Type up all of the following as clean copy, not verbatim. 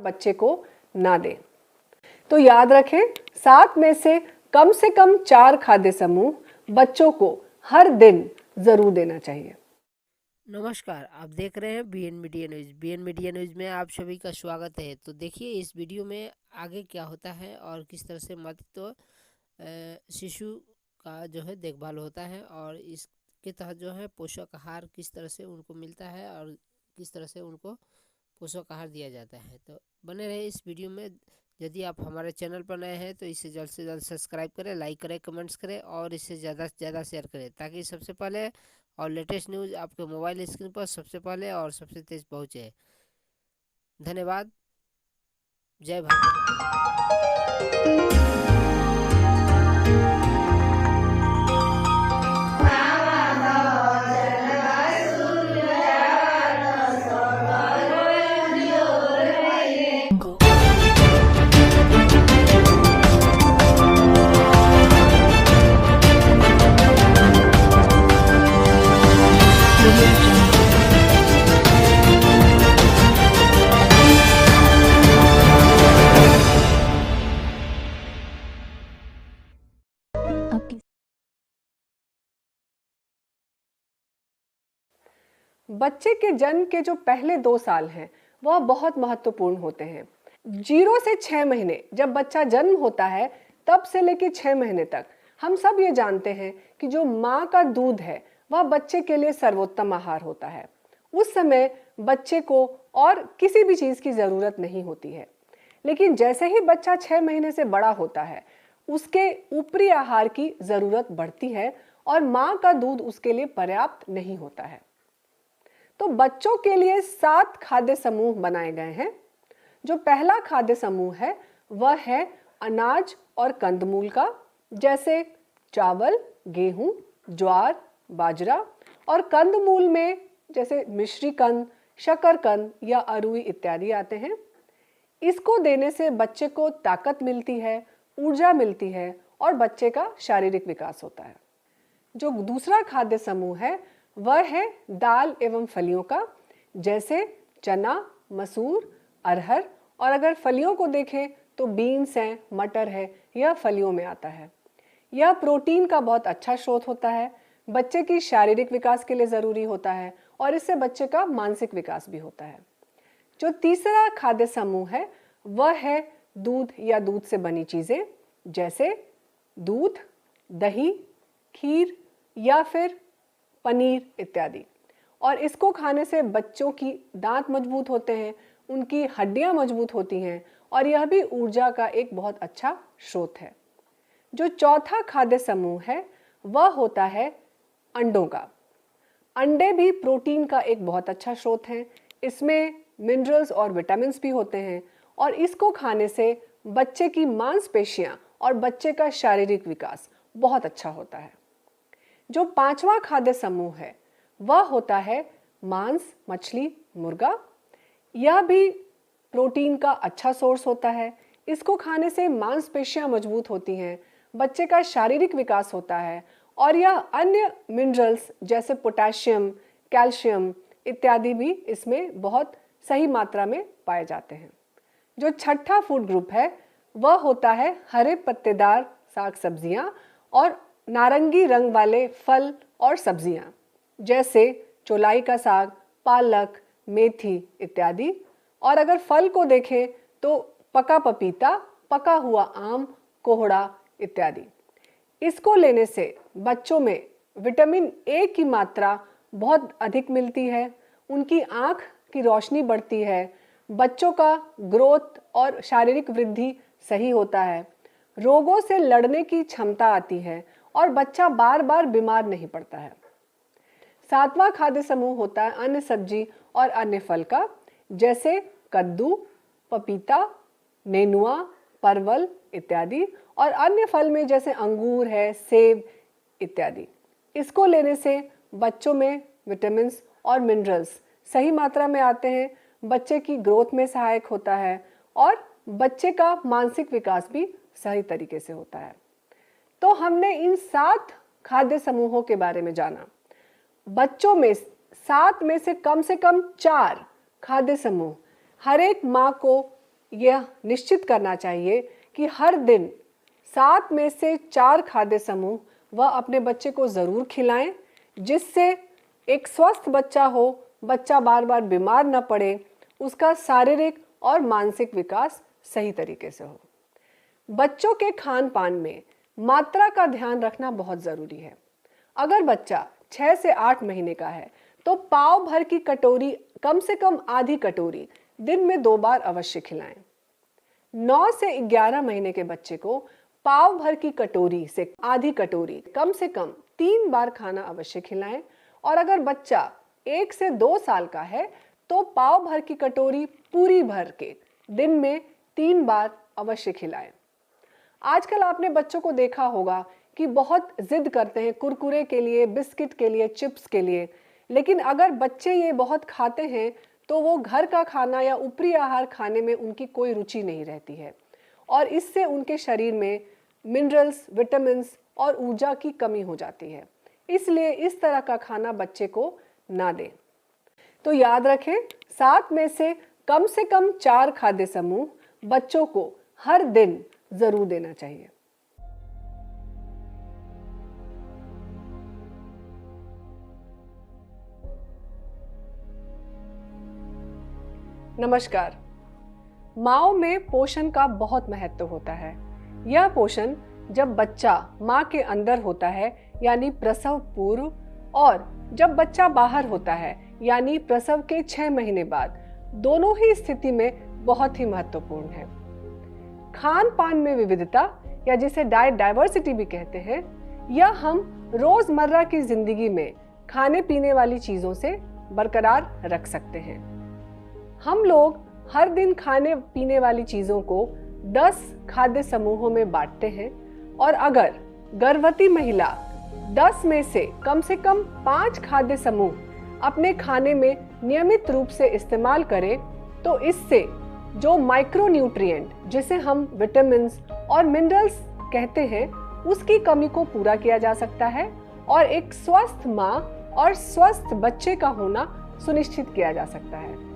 बच्चे को ना दें। तो याद रखें, 7 में से कम 4 खाद्य समूह बच्चों को हर दिन जरूर देना चाहिए। नमस्कार, आप देख रहे हैं BN media news. BN media news में आप सभी का स्वागत है। तो देखिए इस वीडियो में आगे क्या होता है और किस तरह से मातृत्व शिशु का जो है देखभाल होता है और इसके तहत जो है पोषक आहार किस तरह से उनको मिलता है और किस तरह से उनको पोषक आहार दिया जाता है। तो बने रहे इस वीडियो में। यदि आप हमारे चैनल पर नए हैं तो इसे जल्द से जल्द सब्सक्राइब करें, लाइक करें, कमेंट्स करें और इसे ज़्यादा से ज़्यादा शेयर करें ताकि सबसे पहले और लेटेस्ट न्यूज़ आपके मोबाइल स्क्रीन पर सबसे पहले और सबसे तेज़ पहुँचे। धन्यवाद। जय भारत। बच्चे के जन्म के जो पहले 2 साल हैं वह बहुत महत्वपूर्ण होते हैं। 0 से 6 महीने जब बच्चा जन्म होता है तब से लेकर 6 महीने तक हम सब ये जानते हैं कि जो माँ का दूध है वह बच्चे के लिए सर्वोत्तम आहार होता है। उस समय बच्चे को और किसी भी चीज़ की ज़रूरत नहीं होती है। लेकिन जैसे ही बच्चा 6 महीने से बड़ा होता है उसके ऊपरी आहार की ज़रूरत बढ़ती है और माँ का दूध उसके लिए पर्याप्त नहीं होता है। तो बच्चों के लिए 7 खाद्य समूह बनाए गए हैं। जो पहला खाद्य समूह है वह है अनाज और कंदमूल का, जैसे चावल, गेहूं, ज्वार, बाजरा, और कंदमूल में जैसे मिश्रीकंद, शकरकंद या अरुई इत्यादि आते हैं। इसको देने से बच्चे को ताकत मिलती है, ऊर्जा मिलती है और बच्चे का शारीरिक विकास होता है। जो दूसरा खाद्य समूह है वह है दाल एवं फलियों का, जैसे चना, मसूर, अरहर, और अगर फलियों को देखें तो बीन्स हैं, मटर है, यह फलियों में आता है। यह प्रोटीन का बहुत अच्छा स्रोत होता है, बच्चे की शारीरिक विकास के लिए ज़रूरी होता है और इससे बच्चे का मानसिक विकास भी होता है। जो तीसरा खाद्य समूह है वह है दूध या दूध से बनी चीज़ें, जैसे दूध, दही, खीर या फिर पनीर इत्यादि। और इसको खाने से बच्चों की दांत मजबूत होते हैं, उनकी हड्डियां मजबूत होती हैं और यह भी ऊर्जा का एक बहुत अच्छा स्रोत है। जो चौथा खाद्य समूह है वह होता है अंडों का। अंडे भी प्रोटीन का एक बहुत अच्छा स्रोत हैं। इसमें मिनरल्स और विटामिन भी होते हैं और इसको खाने से बच्चे की मांसपेशियां और बच्चे का शारीरिक विकास बहुत अच्छा होता है। जो पांचवा खाद्य समूह है वह होता है मांस, मछली, मुर्गा। यह भी प्रोटीन का अच्छा सोर्स होता है। इसको खाने से मांसपेशियां मजबूत होती हैं, बच्चे का शारीरिक विकास होता है और यह अन्य मिनरल्स जैसे पोटेशियम, कैल्शियम इत्यादि भी इसमें बहुत सही मात्रा में पाए जाते हैं। जो छठा फूड ग्रुप है वह होता है हरे पत्तेदार साग सब्जियां और नारंगी रंग वाले फल और सब्जियां, जैसे चौलाई का साग, पालक, मेथी इत्यादि। और अगर फल को देखें तो पका पपीता, पका हुआ आम, कोहड़ा इत्यादि। इसको लेने से बच्चों में विटामिन ए की मात्रा बहुत अधिक मिलती है, उनकी आँख की रोशनी बढ़ती है, बच्चों का ग्रोथ और शारीरिक वृद्धि सही होता है, रोगों से लड़ने की क्षमता आती है और बच्चा बार बार बीमार नहीं पड़ता है। 7वां खाद्य समूह होता है अन्य सब्जी और अन्य फल का, जैसे कद्दू, पपीता, नेनुआ, परवल इत्यादि, और अन्य फल में जैसे अंगूर है, सेब इत्यादि। इसको लेने से बच्चों में विटामिन और मिनरल्स सही मात्रा में आते हैं, बच्चे की ग्रोथ में सहायक होता है और बच्चे का मानसिक विकास भी सही तरीके से होता है। तो हमने इन 7 खाद्य समूहों के बारे में जाना। बच्चों में 7 में से कम 4 खाद्य समूह हर एक माँ को यह निश्चित करना चाहिए कि हर दिन 7 में से 4 खाद्य समूह वह अपने बच्चे को ज़रूर खिलाएं, जिससे एक स्वस्थ बच्चा हो, बच्चा बार बार बीमार न पड़े, उसका शारीरिक और मानसिक विकास सही तरीके से हो। बच्चों के खान पान में मात्रा का ध्यान रखना बहुत ज़रूरी है। अगर बच्चा 6 से 8 महीने का है तो पाव भर की कटोरी कम से कम आधी कटोरी दिन में 2 बार अवश्य खिलाएं। 9 से 11 महीने के बच्चे को पाव भर की कटोरी से आधी कटोरी कम से कम 3 बार खाना अवश्य खिलाएं। और अगर बच्चा 1 से 2 साल का है तो पाव भर की कटोरी पूरी भर के दिन में 3 बार अवश्य खिलाएं। आजकल आपने बच्चों को देखा होगा कि बहुत जिद करते हैं कुरकुरे के लिए, बिस्किट के लिए, चिप्स के लिए, लेकिन अगर बच्चे ये बहुत खाते हैं तो वो घर का खाना या ऊपरी आहार खाने में उनकी कोई रुचि नहीं रहती है और इससे उनके शरीर में मिनरल्स, विटामिन्स और ऊर्जा की कमी हो जाती है। इसलिए इस तरह का खाना बच्चे को ना दें। तो याद रखें, 7 में से कम 4 खाद्य समूह बच्चों को हर दिन जरूर देना चाहिए। नमस्कार। माँओं में पोषण का बहुत महत्व होता है। यह पोषण जब बच्चा माँ के अंदर होता है यानी प्रसव पूर्व, और जब बच्चा बाहर होता है यानी प्रसव के 6 महीने बाद, दोनों ही स्थिति में बहुत ही महत्वपूर्ण है। खान पान में विविधता या जिसे डाइट डाइवर्सिटी भी कहते हैं, यह हम रोजमर्रा की जिंदगी में खाने पीने वाली चीजों से बरकरार रख सकते हैं। हम लोग हर दिन खाने पीने वाली चीजों को 10 खाद्य समूहों में बांटते हैं और अगर गर्भवती महिला 10 में से कम 5 खाद्य समूह अपने खाने में नियमित रूप से इस्तेमाल करें तो इससे जो माइक्रोन्यूट्रिएंट, जिसे हम विटामिन्स और मिनरल्स कहते हैं, उसकी कमी को पूरा किया जा सकता है और एक स्वस्थ माँ और स्वस्थ बच्चे का होना सुनिश्चित किया जा सकता है।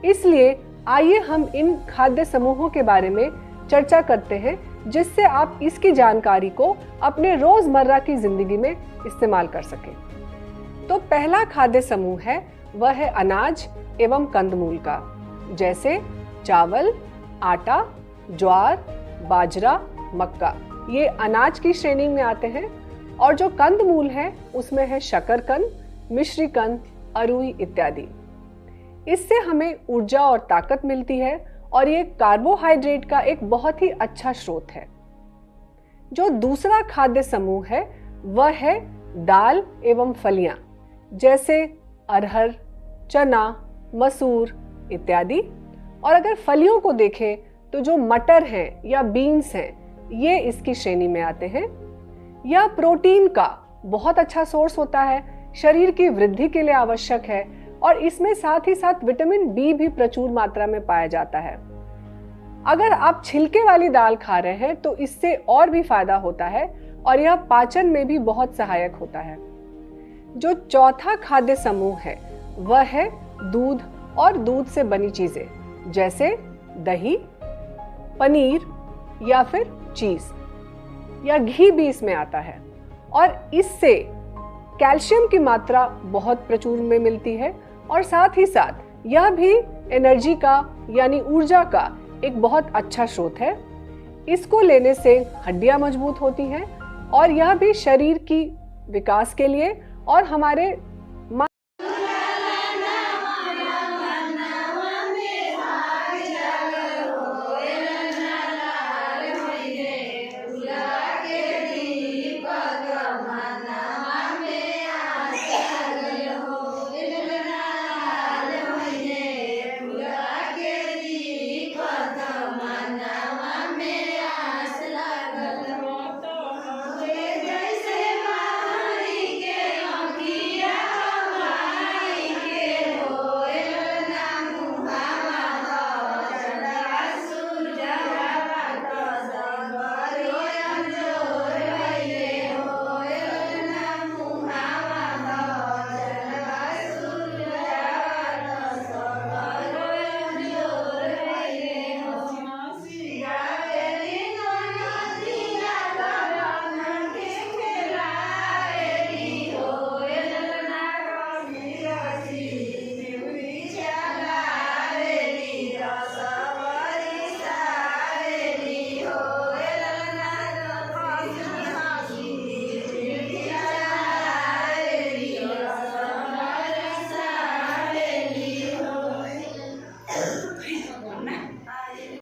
इसलिए आइए हम इन खाद्य समूहों के बारे में चर्चा करते हैं, जिससे आप इसकी जानकारी को अपने रोजमर्रा की जिंदगी में इस्तेमाल कर सकें। तो पहला खाद्य समूह है वह है अनाज एवं कंदमूल का, जैसे चावल, आटा, ज्वार, बाजरा, मक्का, ये अनाज की श्रेणी में आते हैं। और जो कंदमूल है उसमें है शकरकंद, मिश्रीकंद, अरुई इत्यादि। इससे हमें ऊर्जा और ताकत मिलती है और ये कार्बोहाइड्रेट का एक बहुत ही अच्छा स्रोत है। जो दूसरा खाद्य समूह है वह है दाल एवं फलियां, जैसे अरहर, चना, मसूर इत्यादि। और अगर फलियों को देखें तो जो मटर हैं या बीन्स हैं, ये इसकी श्रेणी में आते हैं। यह प्रोटीन का बहुत अच्छा सोर्स होता है, शरीर की वृद्धि के लिए आवश्यक है और इसमें साथ ही साथ विटामिन बी भी प्रचुर मात्रा में पाया जाता है। अगर आप छिलके वाली दाल खा रहे हैं तो इससे और भी फायदा होता है और यह पाचन में भी बहुत सहायक होता है। जो चौथा खाद्य समूह है वह है दूध और दूध से बनी चीजें, जैसे दही, पनीर या फिर चीज या घी भी इसमें आता है और इससे कैल्शियम की मात्रा बहुत प्रचुर में मिलती है और साथ ही साथ यह भी एनर्जी का यानी ऊर्जा का एक बहुत अच्छा स्रोत है। इसको लेने से हड्डियां मजबूत होती हैं और यह भी शरीर की विकास के लिए और हमारे